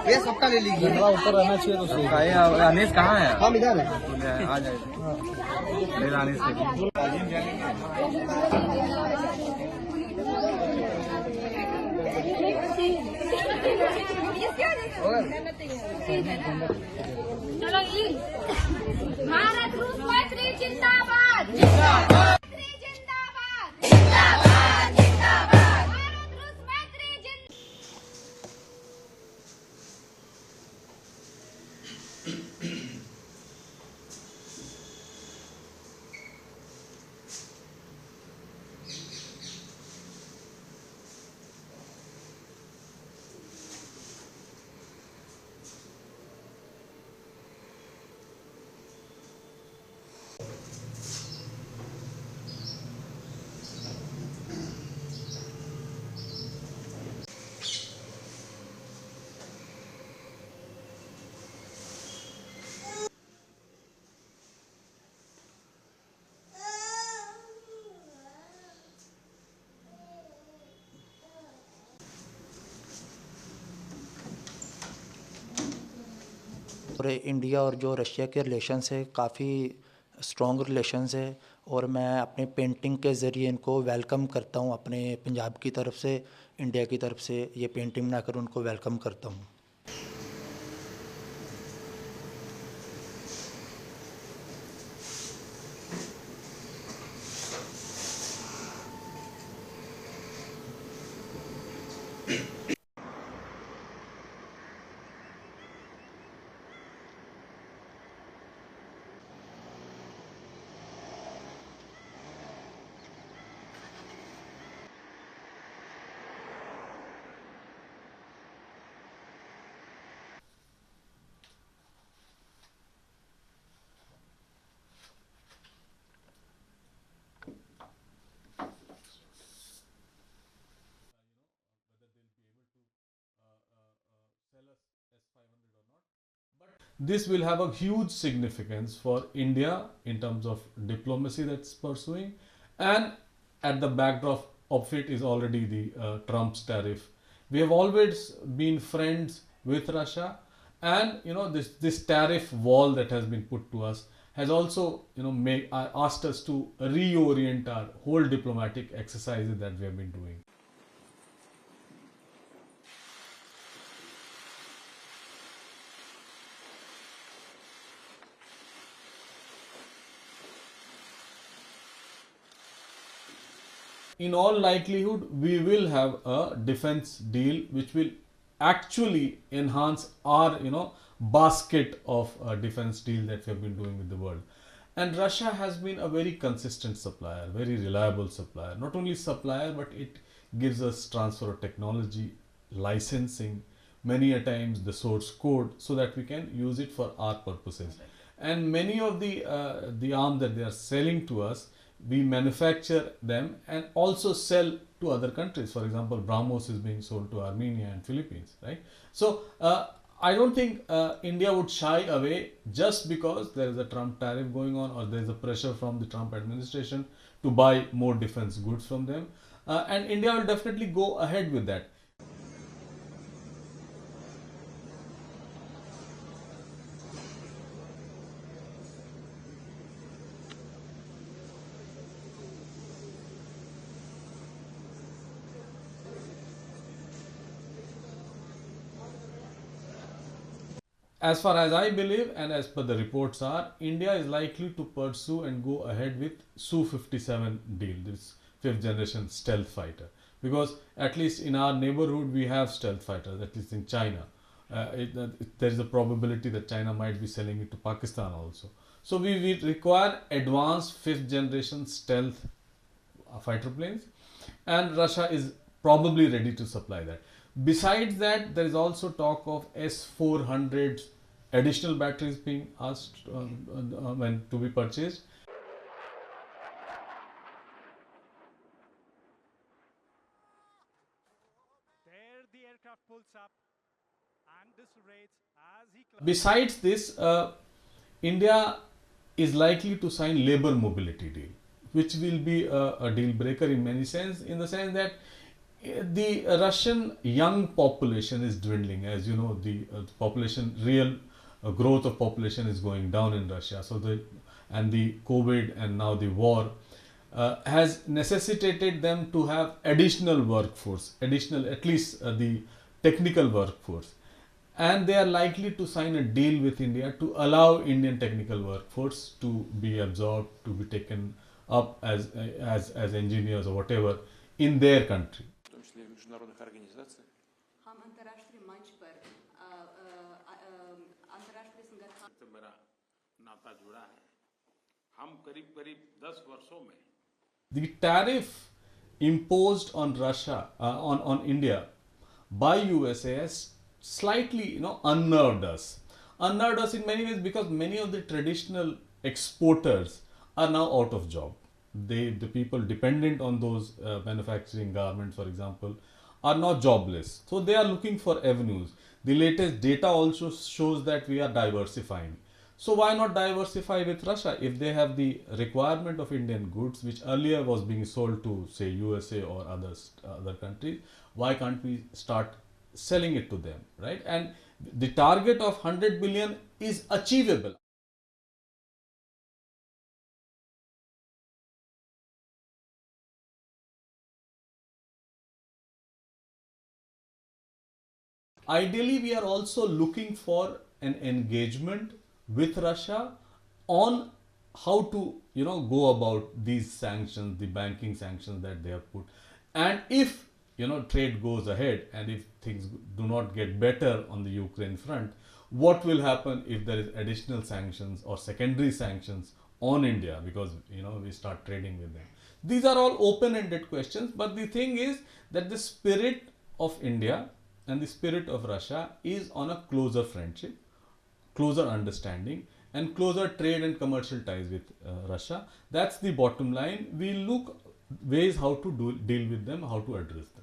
ये सबका ले लीजिए, ऊपर रहना चाहिए तो सही। अनीस कहाँ है? हम इधर है, आ जाएगा। अनीस चलो भारत रूस मैत्री जिंदाबाद जिंदाबाद जिंदाबाद जिंदाबाद जिंदाबाद भारत रूस मैत्री जिंदाबाद। और इंडिया और जो रशिया के रिलेशंस है काफ़ी स्ट्रॉन्ग रिलेशंस है और मैं अपने पेंटिंग के ज़रिए इनको वेलकम करता हूँ। अपने पंजाब की तरफ से, इंडिया की तरफ से ये पेंटिंग बनाकर उनको वेलकम करता हूँ। This will have a huge significance for India in terms of diplomacy that's pursuing, and at the backdrop of it is already the Trump's tariff. We have always been friends with Russia, and this tariff wall that has been put to us has also asked us to reorient our whole diplomatic exercises that we have been doing. In all likelihood, we will have a defense deal which will actually enhance our basket of defense deal that we have been doing with the world. And Russia has been a very consistent supplier, very reliable supplier. Not only supplier, but it gives us transfer of technology, licensing, many a times the source code, so that we can use it for our purposes. And many of the arms that they are selling to us, we manufacture them and also sell to other countries. For example, BrahMos is being sold to Armenia and Philippines, right? So I don't think India would shy away just because there is a Trump tariff going on, or there is a pressure from the Trump administration to buy more defense goods from them. And India will definitely go ahead with that. As far as I believe, and as per the reports are, India is likely to pursue and go ahead with Su-57 deal, this 5th generation stealth fighter. Because at least in our neighborhood, we have stealth fighters, at least in China. There is a probability that China might be selling it to Pakistan also. So we require advanced 5th generation stealth fighter planes, and Russia is probably ready to supply that. Besides that, there is also talk of S-400 additional batteries being asked when to be purchased. There the aircraft pulls up and this rates as he Besides this, India is likely to sign labor mobility deal, which will be a deal breaker in many sense, in the sense that the Russian young population is dwindling. As you know, the population, real growth of population is going down in Russia. So the COVID and now the war has necessitated them to have additional workforce, additional at least the technical workforce, and they are likely to sign a deal with India to allow Indian technical workforce to be absorbed, to be taken up as engineers or whatever in their country. В том числе в международных организациях. हम अंतर्राष्ट्रीय मंच पर अंतर्राष्ट्रीय संगठन से मेरा नाता जुड़ा है। हम करीब 10 वर्षों में The tariff imposed on Russia, on India by USA has slightly, unnerved us. Unnerved us in many ways because many of the traditional exporters are now out of job. The people dependent on those manufacturing garments, for example, are now jobless. So they are looking for avenues. The latest data also shows that we are diversifying. So why not diversify with Russia? If they have the requirement of Indian goods, which earlier was being sold to, say, USA or other countries, why can't we start selling it to them, right? And the target of 100 billion is achievable. Ideally, we are also looking for an engagement with Russia on how to, go about these sanctions, the banking sanctions that they have put. And if, trade goes ahead and if things do not get better on the Ukraine front, what will happen if there is additional sanctions or secondary sanctions on India because, we start trading with them? These are all open-ended questions, but the thing is that the spirit of India and the spirit of Russia is on a closer friendship, closer understanding, and closer trade and commercial ties with Russia. That's the bottom line. We look ways how to deal with them, how to address them.